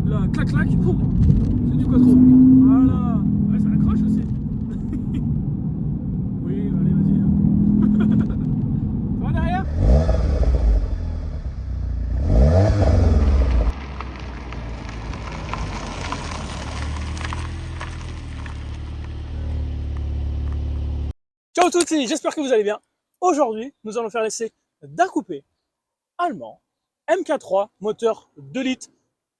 Là, clac clac, boum. C'est du quattro. Voilà. Ouais, ça accroche aussi. Oui, allez, vas-y. Ça va derrière? Ciao à tous, j'espère que vous allez bien. Aujourd'hui, nous allons faire l'essai d'un coupé allemand MK3 moteur 2 litres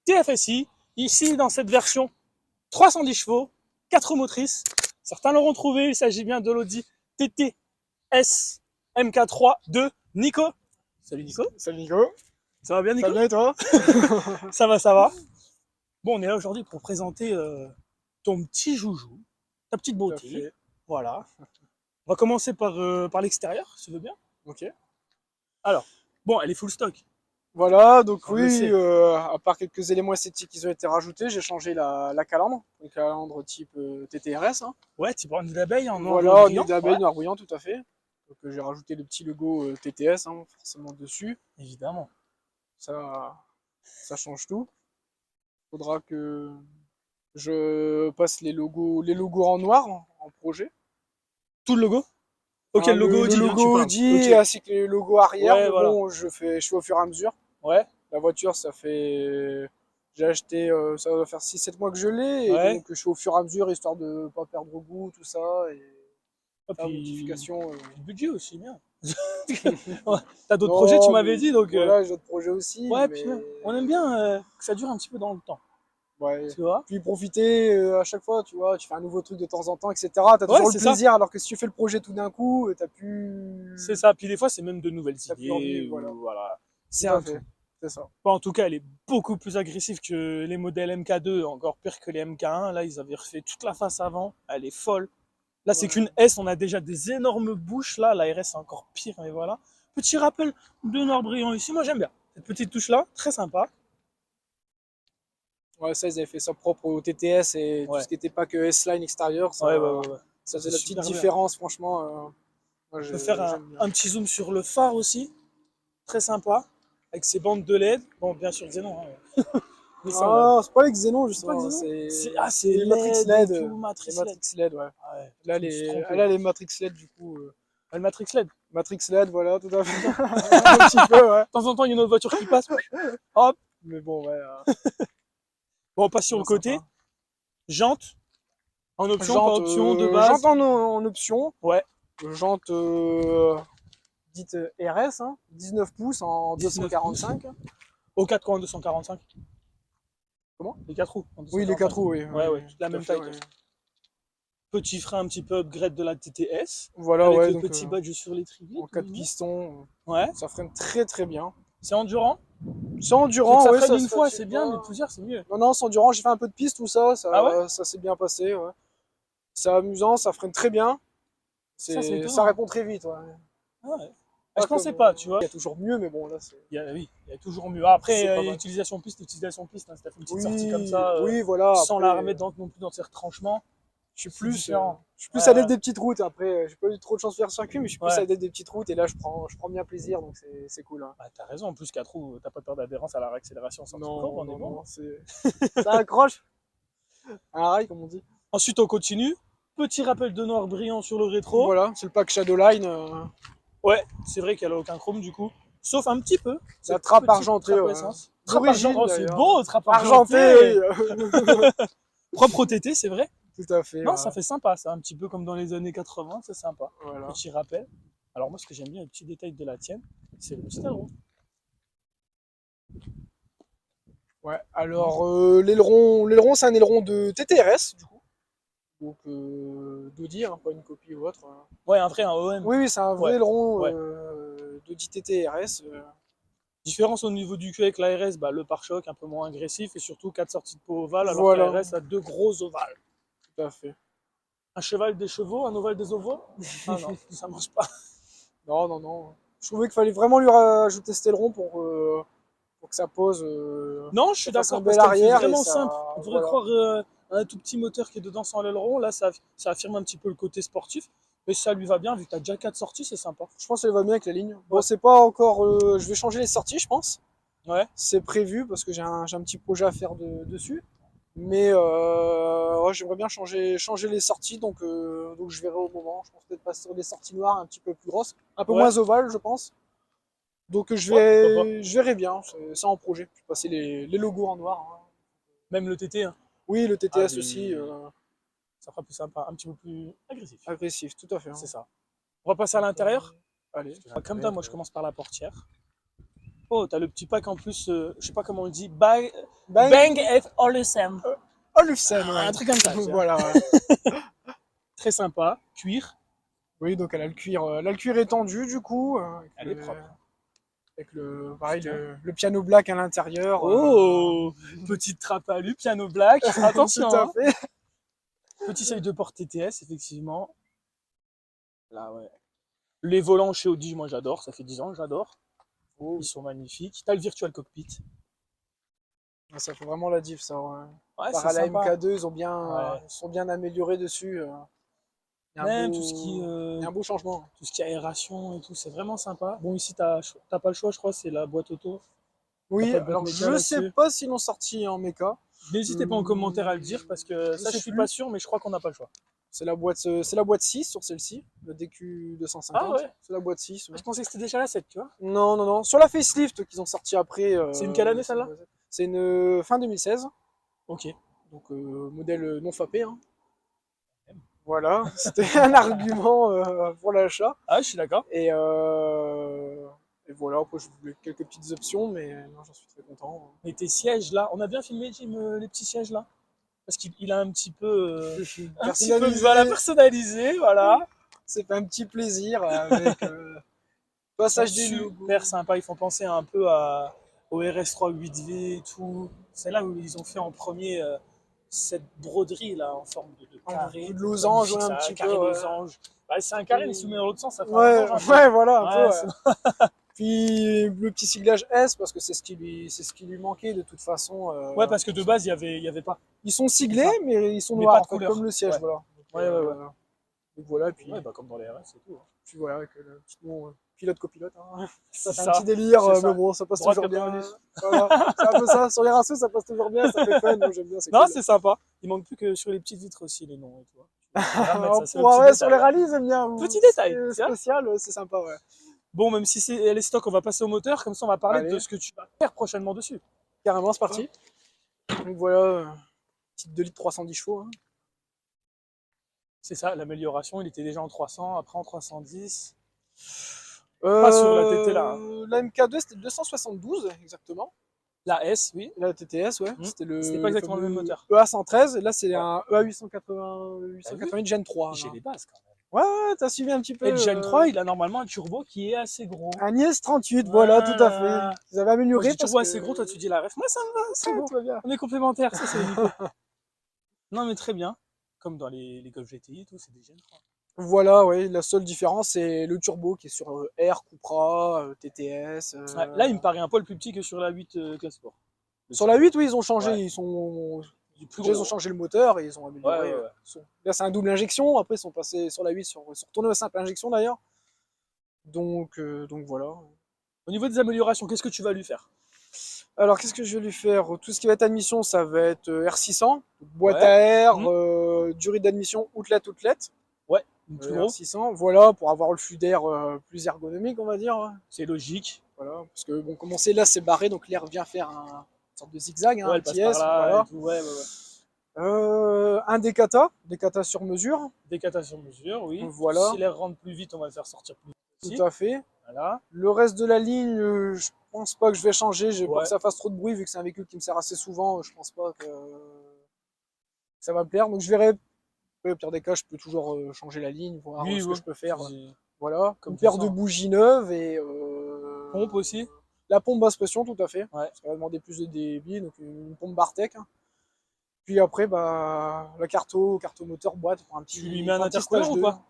TFSI. Ici, dans cette version 310 chevaux, 4 motrices. Certains l'auront trouvé, il s'agit bien de l'Audi TTS MK3 de Nico. Salut Nico. Salut Nico. Ça va bien Nico? Ça va bien et toi? Ça va, ça va. Bon, on est là aujourd'hui pour présenter ton petit joujou, ta petite beauté. Voilà. On va commencer par l'extérieur, si tu veux bien. Ok. Alors, bon, elle est full stock. Voilà, donc On le sait. à part quelques éléments esthétiques qui ont été rajoutés, j'ai changé la calandre, une calandre type TTRS. Hein. Ouais, tu prends une abeille en noir Voilà, brillant. nid d'abeille Ouais. noir brillant, tout à fait. Donc j'ai rajouté le petit logo TTS, hein, forcément dessus. Évidemment. Ça change tout. Faudra que je passe les logos en noir en projet. Tout le logo? Ok, Hein, le logo le Audi, logo tu parles. Audi Ok. ainsi que les logos arrière, Ouais, mais voilà. bon, je fais au fur et à mesure. Ouais, La voiture, ça fait. J'ai acheté, ça va faire 6-7 mois que je l'ai, et ouais. donc je fais au fur et à mesure, histoire de ne pas perdre goût, tout ça, et Et faire puis, modification. le budget aussi, bien. Ouais, t'as d'autres projets, tu Non, m'avais mais dit, donc... voilà, j'ai d'autres projets aussi, ouais, puis mais. on aime bien que ça dure un petit peu dans le temps, Ouais. tu vois? Puis profiter à chaque fois, tu vois, tu fais un nouveau truc de temps en temps, etc. T'as Ouais, toujours le c'est ça. plaisir, alors que si tu fais le projet tout d'un coup, t'as plus. C'est ça. Puis des fois, c'est même de nouvelles T'as plus envie, idées, voilà. ou voilà. C'est Tout à un fait. tout. C'est ça. Bon, en tout cas, elle est beaucoup plus agressive que les modèles MK2, encore pire que les MK1. Là, ils avaient refait toute la face avant. Elle est folle. Là, c'est Ouais. qu'une S, on a déjà des énormes bouches. Là, la RS, c'est encore pire, mais voilà. Petit rappel de noir brillant ici. Moi, j'aime bien. Cette petite touche-là, très sympa. Ouais, ça, ils avaient fait ça propre au TTS et tout Ouais, ce qui n'était pas que S-Line extérieur, ouais. ça C'est faisait la petite super bien. différence, franchement. Moi, On peut faire j'aime bien. un petit zoom sur le phare aussi. Très sympa. Avec ses bandes de LED. Bon, bien sûr, Xenon. Hein. Nissan, là. Ah, c'est pas les Xenon, C'est pas justement, Xenon? c'est C'est les Matrix LED et LED. tout, Les Matrix LED. Matrix LED, ouais. Ah ouais, Là, je me suis trompé. là, les Matrix LED, du coup. Le Matrix LED. Matrix LED, voilà, tout à fait. Un petit peu, ouais. De temps en temps, il y a une autre voiture qui passe. Hop. Mais bon, ouais. Bon, on passe sur Bien le côté. sympa. Jante. En option, pas option, de Jante base. en option. Ouais. Jante dite RS, hein, 19 pouces en 19 pouces. 245. Au 4 roues en 245. Comment? Les 4 roues en Oui, les 4 roues, oui. Ouais, la Tout à même fait, taille. ouais. Petit frein un petit peu upgrade de la TTS. Voilà, Avec ouais, le donc petit badge sur l'étrier. en 4 pistons, Ouais. ça freine très très bien. C'est endurant. C'est C'est que endurant, ça ouais, freine ça une se fois, fatigue c'est bien, mais pas. plusieurs, c'est mieux. Non, non, c'est endurant, j'ai fait un peu de piste, tout ça, Ah ouais? ça s'est bien passé, ouais. C'est amusant, ça freine très bien. Ça, c'est Ça étonnant. répond très vite, ouais. Ah ouais. Ah, Pas je pensais comme, pas, tu vois. il y a toujours mieux, mais bon, là, c'est Oui, il y a toujours mieux. Après, pas mal. utilisation piste, hein, si t'as fait une petite Oui, sortie comme ça, oui, voilà. sans Après, la remettre non plus dans ses retranchements, je suis c'est différent. plus Ouais, à l'aide ouais. des petites routes. Après, j'ai pas eu trop de chance de faire circuit, mais je suis plus Ouais. à l'aide des petites routes, et là, je prends bien plaisir, donc c'est cool. Hein. Bah, t'as raison, en plus 4 roues, t'as pas peur d'adhérence à la réaccélération sans courbe, Non, on est non, bon. non, ça accroche à un rail, comme on dit. Ensuite, on continue. Petit rappel de noir brillant sur le rétro. Voilà, c'est le pack Shadowline. Ouais, c'est vrai qu'elle a aucun chrome du coup. Sauf un petit peu. La Cette trappe petite argentée, trappe ouais. essence. Trappe D'origine, argentée, oh, c'est d'ailleurs. beau, trappe Argenté, argentée. oui. Propre au TT, c'est vrai. Tout à fait. Non, Ouais. ça fait sympa, c'est un petit peu comme dans les années 80, c'est sympa. Voilà. Petit rappel. Alors moi, ce que j'aime bien, le petit détail de la tienne, c'est le petit aileron. Ouais. Alors, l'aileron, c'est un aileron de TTRS, du coup. Donc, d'Audi, hein, pas une copie ou autre. Hein. Ouais, un vrai, un OM. Oui, oui, c'est un vrai Ouais, aileron ouais. d'Audi TTRS. Différence au niveau du cul avec la RS, bah, le pare-choc un peu moins agressif et surtout 4 sorties de peau ovale alors que Voilà, la RS a 2 gros ovales. tout à fait. Un cheval des chevaux, un ovale des ovaux? Ah non, ça marche pas. Non, non, non. Je trouvais qu'il fallait vraiment lui rajouter cet aileron pour que ça pose. Non, je suis Ça fasse un d'accord parce bel qu'elle fait arrière et vraiment ça. simple. On pourrait Voilà. croire un tout petit moteur qui est dedans sans l'aileron. Là, ça affirme un petit peu le côté sportif. Mais ça lui va bien, vu que tu as déjà 4 sorties, c'est sympa. Je pense qu'elle va bien avec la ligne. Bon, Ouais. c'est pas encore. Je vais changer les sorties, je pense. Ouais. C'est prévu parce que j'ai un petit projet à faire dessus. Mais ouais, j'aimerais bien changer les sorties, donc je verrai au moment. Je pense peut-être passer sur des sorties noires un petit peu plus grosses, un peu Ouais. moins ovales, je pense. Donc Ouais, pourquoi pas. je verrai bien, c'est en projet. Je vais passer les logos en noir, hein. Même le TT, hein. Oui, le Ah, TTS aussi, ça fera plus sympa, un petit peu plus agressif. agressif, tout à fait, hein. C'est ça. On va passer à l'intérieur. Allez. Comme toi, moi je commence par la portière. Oh, t'as le petit pack en plus, je sais pas comment on le dit, Bang, Bang et Olufsen. Olufsen, ouais. Un truc comme ça. Tu vois. Voilà, ouais. Très sympa, cuir. Oui, donc elle a le cuir étendu du coup. Elle est propre. Avec pareil, le piano black à l'intérieur. Oh, petite trappe à lui, piano black. Attention. Tout à Hein. fait. Petit seuil de porte TTS, effectivement. Là, ouais. Les volants chez Audi, moi j'adore, ça fait 10 ans, j'adore. Oh. Ils sont magnifiques. T'as le virtual cockpit. Ça fait vraiment la diff, ça. Ouais. Ouais, Par c'est à la sympa. MK2, ils sont bien améliorés dessus. Il y a Même tout ce qui, il y a un beau changement. tout ce qui est aération et tout, c'est vraiment sympa. Bon, ici, t'as pas le choix, je crois, c'est la boîte auto. Oui, T'as pas de boîte alors média je sais là-dessus. pas s'ils l'ont sorti en méca. N'hésitez pas en commentaire à le dire parce que ça, je sais suis plus. pas sûr, mais je crois qu'on n'a pas le choix. C'est la boîte 6 sur celle-ci, le DQ250. Ah ouais. C'est la boîte 6. Ouais. Je pensais que c'était déjà la 7, tu vois. Non, non, non. Sur la facelift qu'ils ont sorti après. C'est une quelle année celle-là? C'est une fin 2016. Ok. Donc modèle non fapé. Hein. Voilà, c'était un argument pour l'achat. Ah, je suis d'accord. Et voilà, après je voulais quelques petites options, mais non, j'en suis très content. Mais tes sièges là, on a bien filmé, Jim, les petits sièges là. Parce qu'il a un petit peu. Un petit peu voilà, personnalisé, voilà. C'est fait un petit plaisir avec passage des logos. Super sympa, ils font penser un peu au RS3 8V et tout. C'est là où ils ont fait en premier cette broderie là en forme de carré. De losange, ouais, un petit carré peu. Ouais. losange. Ouais, c'est un carré, mais soumis dans l'autre sens, ça fait Ouais, un losange. ouais, voilà, un Ouais, peu. Ouais. Puis le petit siglage S, parce que c'est ce qui lui manquait de toute façon. Ouais, parce que de base, il y avait pas. Ils sont siglés, mais ils sont Mais noirs, pas de en fait, couleur. comme le siège, Ouais. voilà. Ouais, ouais, ouais. Donc voilà, puis, Ouais, bah comme dans les RS et tout. Hein. puis voilà, avec le petit nom pilote-copilote. Hein. Ça C'est fait un petit délire, c'est ça. mais bon, ça passe Droite toujours bien. 90. Voilà. C'est un peu ça, sur les raceux, ça passe toujours bien, ça fait fun, moi j'aime bien, c'est Non, cool. c'est sympa. Il manque plus que sur les petites vitres aussi, les noms et tout. Alors, Ça, c'est le petit ouais, sur les détail, hein. rallyes, j'aime bien. Petit détail, C'est spécial, c'est sympa, ouais. Bon, même si c'est les stocks, on va passer au moteur, comme ça on va parler Allez. de ce que tu vas faire prochainement dessus. Carrément, c'est parti. Donc voilà, petite 2 litres 310 chevaux. Hein. C'est ça, l'amélioration, il était déjà en 300, après en 310. Pas sur la TT là. Hein. La MK2 c'était 272 exactement. La S, oui. La TTS, ouais. C'était pas exactement le même moteur. EA113, et là c'est un EA888 Gen 3. J'ai les bases quand même. Ouais, t'as suivi un petit peu. Et le Gen 3, il a normalement un turbo qui est assez gros. Un IS38, voilà, tout à fait. Vous avez amélioré. Moi, je dis turbo assez gros, toi tu dis la ref. Moi ça me va, c'est bon. Tout va bien. On est complémentaires, ça c'est nickel. Non mais très bien. Comme dans les Golf GTI et tout, c'est des Gen 3. Voilà, ouais, la seule différence c'est le turbo qui est sur R, Cupra, TTS. Ouais, là il me paraît un poil plus petit que sur la 8 Classe Sport. Sur la 8, oui, ils ont changé, Ouais. ils ont Gros. changé le moteur et ils ont amélioré. Ouais. Là, c'est un double injection. Après, ils sont passés sur la 8, ils sont retournés au simple injection d'ailleurs. Donc voilà. Au niveau des améliorations, qu'est-ce que tu vas lui faire? Alors, qu'est-ce que je vais lui faire? Tout ce qui va être admission, ça va être R600, boîte Ouais. à air, durée d'admission outlet. Ouais, plus gros. R600, voilà, pour avoir le flux d'air plus ergonomique, on va dire. C'est logique. Voilà, parce que bon, comme on sait, là, c'est barré, donc l'air vient faire une sorte de zigzag, hein, Ouais, un elle passe petit par S, là voilà. et tout. Ouais. Un décata sur mesure. Décata sur mesure, oui. Voilà. Si l'air rentre plus vite, on va le faire sortir plus vite. Tout à fait. Voilà. Le reste de la ligne, je pense pas que je vais changer. J'ai pas Ouais. que ça fasse trop de bruit, vu que c'est un véhicule qui me sert assez souvent. Je pense pas que ça va me plaire. Donc je verrai. Au pire des cas, je peux toujours changer la ligne, voir Oui, ce ouais. que je peux faire. C'est- Voilà. Comme Une tu paire sens. de bougies neuves et Pompe aussi. la pompe basse pression, tout à fait. Ouais. Ça va demander plus de débit, donc une pompe Bartec. Hein. Puis après, bah, la carte moteur boîte pour un petit. Tu lui mets un pour petit intercooleur stage ou 2. pas?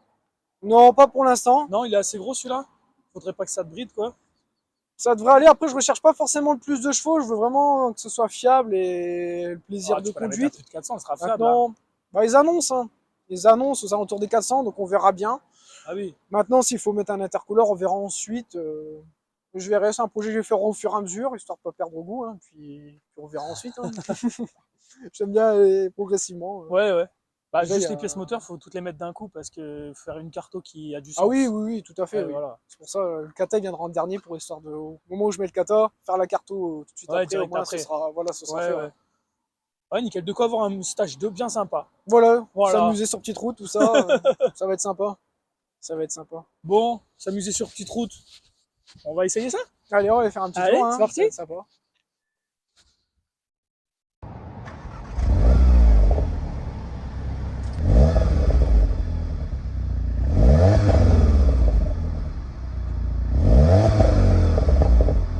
Non, pas pour l'instant. Non, il est assez gros celui-là. Faudrait pas que ça te bride, quoi. Ça devrait aller. Après, je recherche pas forcément le plus de chevaux. Je veux vraiment que ce soit fiable et le plaisir Ah, de tu peux la mettre à conduite. plus de 400, elle sera fiable. Hein. Maintenant, bah, ils annoncent. Hein. Ils annoncent aux alentours des 400, donc on verra bien. Ah oui. Maintenant, s'il faut mettre un intercooleur, on verra ensuite. Je verrai, c'est un projet que je vais faire au fur et à mesure, histoire de pas perdre goût, hein, puis on verra ensuite. Hein. J'aime bien aller progressivement. Ouais. Bah, Déjà, juste il y a- les pièces moteurs, faut toutes les mettre d'un coup parce que faire une carto qui a du sens. Ah oui, tout à fait. Oui. Voilà. C'est pour ça le kata viendra en dernier pour histoire de, au moment où je mets le kata, faire la carto tout de suite Ouais, après, au direct moins après. ce sera, voilà, ce sera Ouais, fait. ouais. Ouais, nickel. De quoi avoir un stage 2 bien sympa. Voilà, Voilà. s'amuser sur petite route, tout ça, ça va être sympa. Ça va être sympa. Bon, s'amuser sur petite route. On va essayer ça? Allez, on va faire un petit Allez, tour. Hein, c'est parti. ça va être sympa.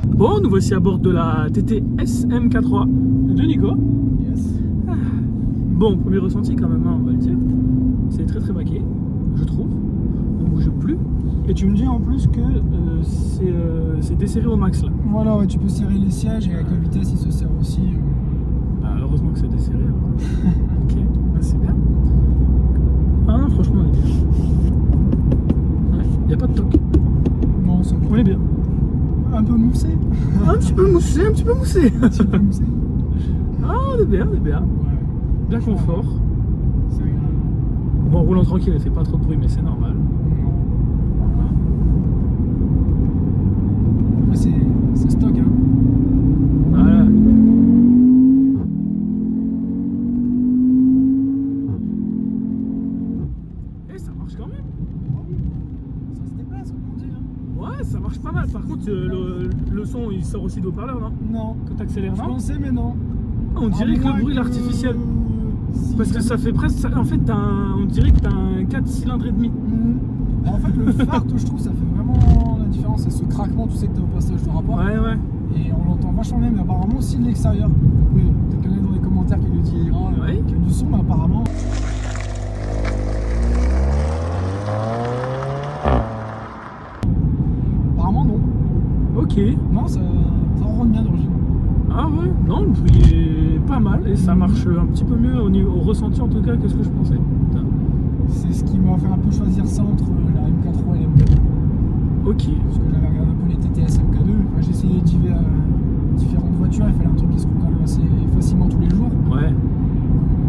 Bon, nous voici à bord de la TT SM-K3 de Nico. Yes. Bon, premier ressenti quand même, hein, on va le dire. C'est très très maqué, je trouve. On bouge plus. Et tu me dis en plus que c'est desserré au max là. Voilà, ouais, tu peux serrer les sièges et avec la vitesse, il se serre aussi. Bah, heureusement que c'est desserré. Hein. Ok, bah, c'est bien. Ah non, franchement, on est bien. Il n'y a pas de toc. Non, ça On est bien. un peu moussé. Un petit peu moussé, un petit peu moussé. Un petit peu moussé. Ah, on est bien, on est bien. Ouais, Bien confort. c'est agréable. Bon, roulant tranquille, elle fait pas trop de bruit, mais c'est normal. Non. Après, c'est stock, hein. Voilà. Et ça marche quand même. Ça se déplace, comme on dit. Hein. Ouais, ça marche pas mal. Par contre, le son, il sort aussi d'haut-parleur, non? Non. Quand t'accélères, Je non? pensais, mais non. On dirait que le bruit est artificiel. Parce que ça ça fait presque... En fait, on dirait que t'as un 4 cylindres et demi. En fait, le fart, je trouve, ça fait vraiment la différence. C'est ce craquement, tu sais, que t'as au passage de rapport. Ouais. Et on l'entend vachement bien, mais apparemment aussi de l'extérieur. Après, tu connais dans les commentaires qui le dit qu'il y a du son, mais apparemment. Apparemment, non. Ok. Non, ça ronronne bien d'origine. Ah ouais, non, le bruit est pas mal et ça marche un petit peu mieux au ressenti en tout cas que ce que je pensais. Putain. C'est ce qui m'a fait un peu choisir ça entre la MK3 et la MK2. Ok. Parce que j'avais regardé un peu les TTS MK2. Enfin, j'ai essayé différentes voitures. Il fallait un truc qui se roule quand même assez facilement tous les jours. Ouais.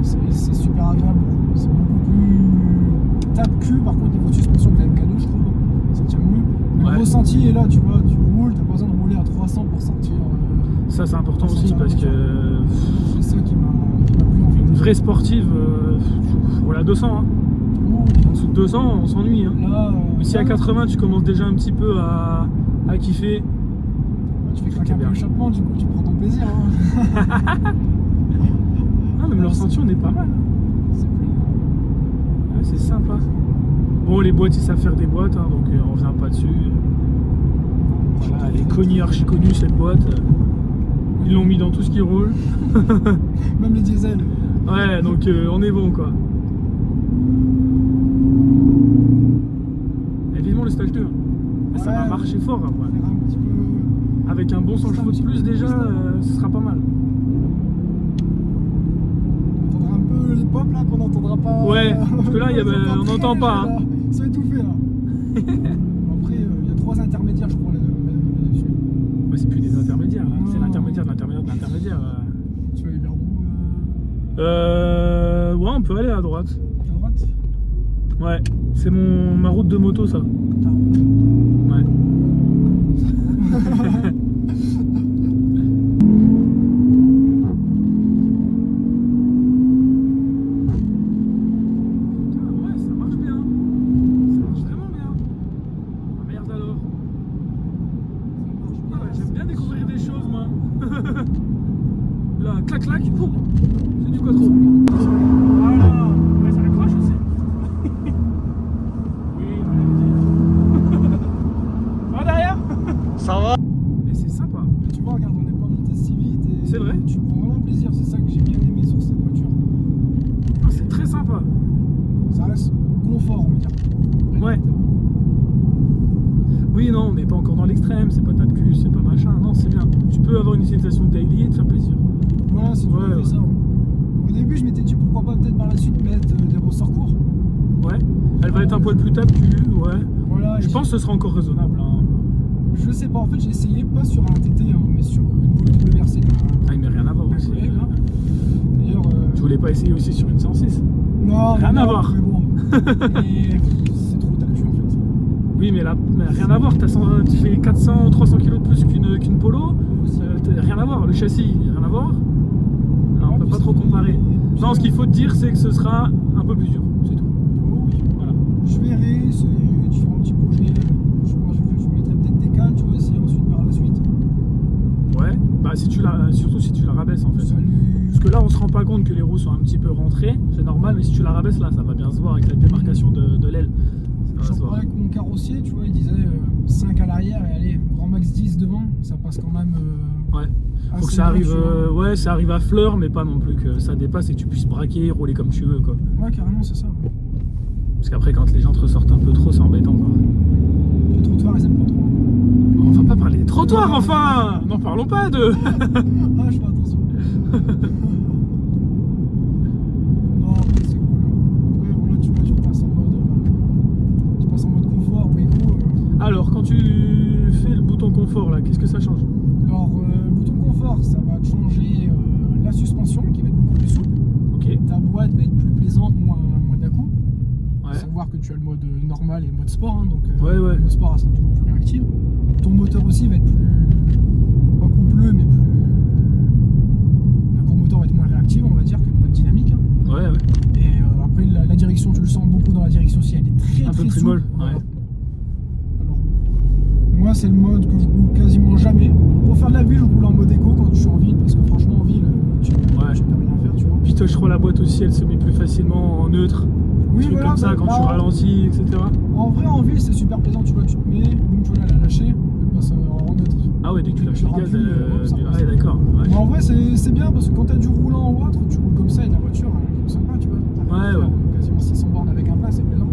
C'est super agréable. C'est beaucoup plus tape-cul par contre niveau de suspension que la MK2, je trouve. Ça tient mieux. Mais Ouais. le ressenti est là, tu vois, tu roules, t'as pas besoin de rouler à 300 pour sortir. Ça c'est important Ça, aussi c'est parce que C'est ça qui m'a plu en fait. une vraie sportive, roule à 200. Hein. En dessous de 200, on s'ennuie. Hein. Là, Si à 80 tu commences déjà un petit peu à kiffer. tu fais craquer un peu bien. l'échappement, du coup tu prends ton plaisir. Hein. Ah, même le ressenti on est pas mal. C'est plus- Ouais, c'est sympa. Bon, les boîtes ils savent faire des boîtes, hein, donc on revient pas dessus. Voilà, elle est connue, archi connue cette boîte. Ils l'ont mis dans tout ce qui roule. Même les diesels. Ouais, donc on est bon quoi. Et vivement le stage 2. Ça va Ouais. marcher fort après. Faire un petit peu. Avec un bon 100 chevaux de plus déjà, ce sera pas mal. On entendra un peu les pop là qu'on n'entendra pas. Ouais, parce que là, on très n'entend pas, léger, hein. là. Ils sont étouffés là. Après, il y a 3 intermédiaires, je crois, là-dessus. Ouais, c'est plus des intermédiaires, là. C'est Non. l'intermédiaire de l'intermédiaire de l'intermédiaire. Tu vas aller vers où Ouais, on peut aller à droite. À droite. Ouais, c'est ma route de moto ça. Ouais. Putain, ouais, ça marche bien. Ça marche vraiment bien. Ah merde alors. Ah ouais, j'aime bien découvrir des choses moi. Là, clac clac, poum. C'est du quattro. Voilà. Ouais, ça accroche aussi. Oui, va derrière. Ça va. Et c'est sympa. Tu vois, regarde, on n'est pas monté si vite. Et C'est vrai. Tu prends vraiment plaisir, c'est ça que j'ai bien aimé sur cette voiture. Ah, c'est très sympa. Ça reste confort, on va dire. Ouais. Oui, non, on n'est pas encore dans l'extrême, c'est pas tape-cul, c'est pas machin. Non, c'est bien. Tu peux avoir une utilisation daily et te faire plaisir. Voilà, c'est tout à Ouais, fait ouais. ça. Au début, je m'étais dit pourquoi pas peut-être par la suite mettre des ressorts courts. Ouais. Elle va être un poil plus tape-cul, ouais. Voilà, Je pense que ce sera encore raisonnable. Hein. Je sais pas, en fait j'ai essayé, pas sur un TT, hein, mais sur une Volvo WRC Ah, il n'a rien à voir d'un aussi. collègue. Là. D'ailleurs. Tu voulais pas essayer aussi sur une 106? Non, Rien non, à voir. mais bon. Et c'est trop d'actu en fait. Oui, mais là, rien à voir. Tu fais 400, 300 kg de plus qu'une Polo. Rien à voir. Le châssis, rien à voir. Alors, on peut pas trop comparer. Non, ce qu'il faut te dire, c'est que ce sera un peu plus dur. C'est tout. Oh, oui. Voilà. Je verrai, c'est différents petits projets. Je mettrai peut-être des cales, tu vois, aussi ensuite par la suite. Ouais. Bah, surtout si tu la rabaisses en fait. Salut. Parce que là, on se rend pas compte que les roues sont un petit peu rentrées. C'est normal, mais si tu la rabaisses là, ça va bien se voir avec la démarcation de l'aile. Ça va J'en se voir. parlais avec mon carrossier, tu vois, il disait 5 à l'arrière et allez, grand max 10 devant, ça passe quand même. Ouais. Faut que assez ça bien, arrive, tu vois. ouais, ça arrive à fleur, mais pas non plus que ça dépasse et que tu puisses braquer, rouler comme tu veux, quoi. Ouais, carrément, c'est ça. Parce qu'après, quand les gens te ressortent un peu trop, c'est embêtant, quoi. Les trottoirs, ils aiment pas trop. On va pas parler des trottoirs, enfin. N'en parlons pas de. Ah, je fais attention. Non, après, c'est cool. Après, voilà, tu vois, tu passes en mode confort ou éco. Alors, quand tu fais le bouton confort, là, qu'est-ce que ça change? Alors, le bouton confort, ça va te changer la suspension qui va être beaucoup plus souple. Ok. Ta boîte va être plus plaisante, moins d'à-coups. Ouais. Savoir que tu as le mode normal et le mode sport, hein, donc Ouais. le mode sport elle sera toujours plus réactive. Ton moteur aussi va être plus, pas coupleux, mais plus. Ton moteur va être moins réactif, on va dire, que le mode dynamique. Hein. Ouais. Et après, la direction, tu le sens beaucoup dans la direction si elle est très Un peu très plus souple. molle, Voilà. ouais. Alors, moi, c'est le mode que je roule quasiment jamais. Pour faire de la ville, je roule en mode éco quand je suis en ville, parce que franchement, en ville, tu peux rien faire, tu vois. Puis toi, je crois la boîte aussi, elle se met plus facilement en neutre. Oui, Truc comme ça, quand tu ralentis, etc. En vrai, en ville, c'est super plaisant, tu vois, tu te mets, boum, tu vois, là, elle a lâché, elle passe en neutre. Ah ouais, dès que tu lâches le gaz, ça ah passe. ouais, d'accord. Ouais. Mais en vrai, c'est bien, parce que quand t'as du roulant ou autre, tu roules comme ça et ta voiture, elle fonctionne pas, tu vois. T'arrives à faire quasiment 600 bornes avec un plein, c'est plaisant.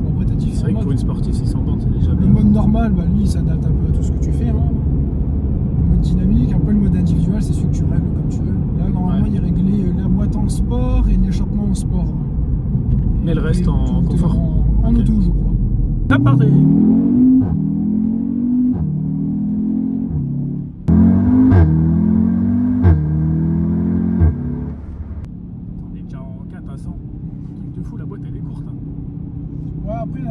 En vrai, t'as C'est différents vrai que pour modes. une sportive, 600 bornes, c'est déjà Le bien. mode normal, bah, lui, il s'adapte un peu à tout ce que tu fais. Hein. Le mode dynamique, un peu le mode individuel, c'est celui que tu règles comme tu veux. Là, normalement, Ouais. il est réglé la boîte en sport et l'échappement en sport. Mais le reste Et en tout est confort. En Ok. auto, je crois. T'as parlé. On est déjà en 4 à 100. Truc de fou, la boîte elle est courte. Hein. Ouais, après,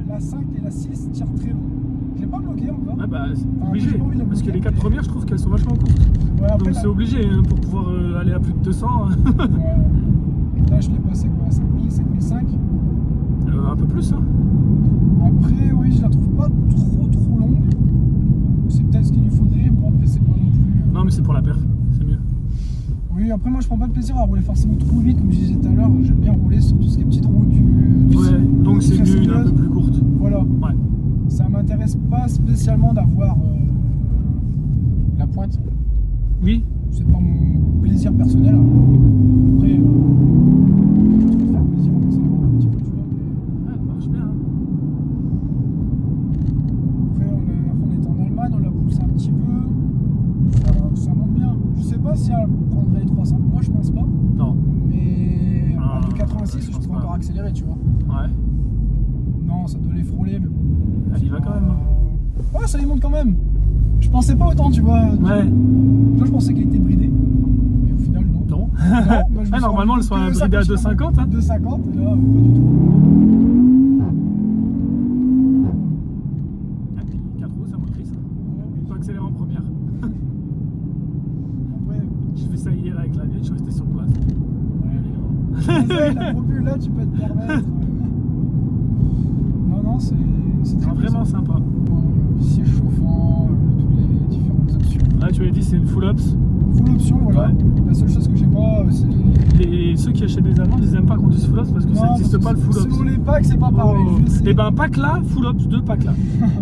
la 5 et la 6 tirent très long. Je l'ai pas bloqué encore. Ouais, bah, c'est Enfin, obligé. j'ai pas envie de la Parce que bloquer. les 4 premières, je trouve qu'elles sont vachement courtes. Ouais, après, Donc c'est obligé hein, pour pouvoir aller à plus de 200. ouais. Là, je l'ai passé quoi, à 5000, 5005. Un peu plus, hein. Après, oui, je la trouve pas trop longue. C'est peut-être ce qu'il lui faudrait. Bon, après, c'est pas non plus. Non, mais c'est pour la perf, c'est mieux. Oui, après, moi, je prends pas de plaisir à rouler forcément trop vite, comme je disais tout à l'heure. J'aime bien rouler sur tout ce qui est petite route du Ouais, donc c'est mieux une un peu plus courte. Voilà. Ouais. Ça m'intéresse pas spécialement d'avoir la pointe. Oui, C'est pas mon plaisir personnel. Après, je trouve faire plaisir en accélérant un petit peu, tu vois. Mais ouais, elle marche bien. Hein. après, on est en Allemagne, on l'a poussé un petit peu. Ça monte bien. Je sais pas si elle prendrait les 300. Moi, je pense pas. Non. Mais Ah, à 2,86, je je pense peux pas. encore accélérer, tu vois. Ouais, Non, ça doit les frôler, mais bon. elle y va quand même. Hein. Ouais, ça les monte quand même. Je pensais pas autant, tu vois. Ouais. Moi, je pensais qu'elle était bridée. Et au final, non. Non. Non, bah, je me Ah, suis normalement, rendu elles sont compte que ça bridées à coûte 2,50. Hein. 2,50, et là, pas du tout. Ah, puis 4 roues, ça motrice. Ouais, oui. Il faut accélérer en première. Après, J'ai fait ça hier avec la mienne, je suis resté sur place. la propule, là, tu peux te permettre. Non, c'est très Vraiment plaisant. sympa. Bon, siège chauffant, toutes les différentes options. Ah, tu l'as dit, c'est une full ups. Full option, voilà. Ouais. La seule chose que j'ai pas, c'est. Et ceux qui achètent des Allemands, ils aiment pas qu'on dise full ups parce que ça Non, n'existe parce pas que le full ups. selon les packs, c'est pas pareil. Je sais. Et ben, pack là, full ups, 2 packs là.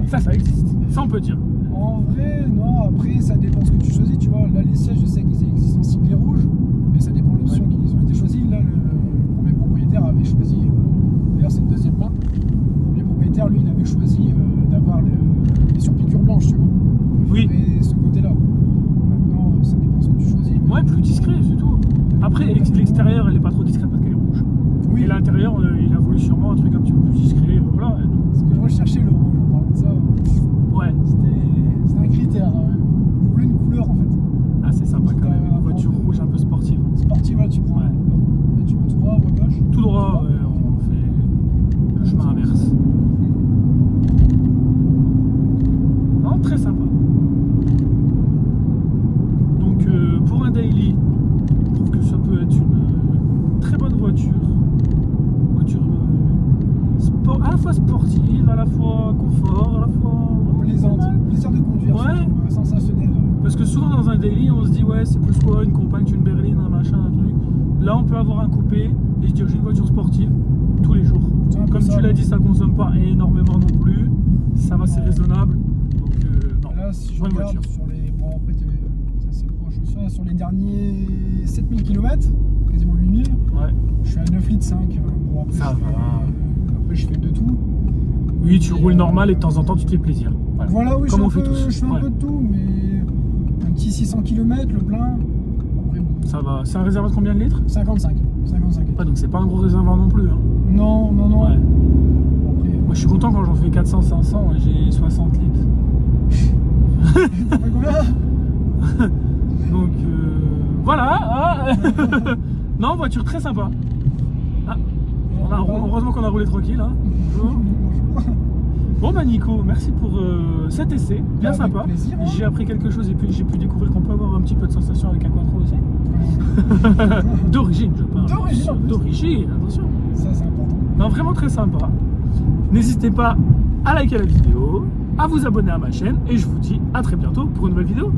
Ça existe. Ça, on peut dire. En vrai, non, après, ça dépend ce que tu choisis, tu vois. Là, les sièges, je sais qu'ils existent en ciblé rouge, mais ça dépend de l'option qu'ils ont été choisis. Là, le premier propriétaire avait choisi, d'ailleurs, c'est le deuxième main. Le premier propriétaire, lui, il avait choisi d'avoir les surpiqûres blanches, tu vois. Oui. Et ce côté-là. Maintenant, ça dépend ce que tu choisis. mais- Ouais, plus discret, c'est tout. Après, l'extérieur, elle est pas trop discrète parce qu'elle est rouge. Oui, Et l'intérieur, il a voulu sûrement un truc un petit peu plus discret. Voilà. parce que je recherchais le rouge en parlant de ça. Ouais. C'était un critère. Je voulais une couleur en fait. Ah, c'est sympa quand même. Une voiture rouge un peu sportive. Sportive, là, tu prends. Ouais. Là, tu vas tout droit ou à gauche. Tout droit, ouais, on fait le chemin inverse. Non, très sympa. Donc pour un daily, je trouve que ça peut être une très bonne voiture. Voiture à la fois sportive, à la fois confort, à la fois Plaisante. Plaisir de conduire. Ouais. surtout, sensationnel. Parce que souvent dans un daily, on se dit ouais, c'est plus quoi, une compacte, une berline, un machin, un truc. Là, on peut avoir un coupé et se dire j'ai une voiture sportive tous les jours. C'est un peu Comme ça, tu l'as ouais. dit, ça consomme pas énormément non plus. Ça va, c'est raisonnable. Donc non, Là, si je bonne regarde voiture. sur les. Bon, après, c'est assez proche aussi. Là, sur les derniers 7000 km, quasiment 8000, Ouais. je suis à 9 litres 5. Bon, après, Ça après, je fais de tout. Oui, tu roules normal et de temps en temps, tu te fais plaisir. Voilà. Voilà, oui, Comme je on fais, fait un peu, tous. je fais un Ouais. peu de tout, mais un petit 600 km, le plein. Après, bon, Ça va. C'est un réservoir de combien de litres? 55. 55. Ouais, donc c'est pas un gros réservoir non plus. Hein. Non, non, non. Ouais. Après, Moi, je suis content quand j'en fais 400-500 et j'ai 60 litres. t'as fait combien? Donc voilà. Ah. Non, voiture très sympa. Ah, heureusement qu'on a roulé tranquille. Hein. Bonjour. Bon bah Nico, merci pour cet essai, bien Avec sympa. plaisir, hein. J'ai appris quelque chose et puis j'ai pu découvrir qu'on peut avoir un petit peu de sensation avec un quattro aussi. D'origine, je parle. D'origine, en plus. D'origine, attention. Ça, c'est important. Non, vraiment très sympa. N'hésitez pas à liker la vidéo, à vous abonner à ma chaîne et je vous dis à très bientôt pour une nouvelle vidéo.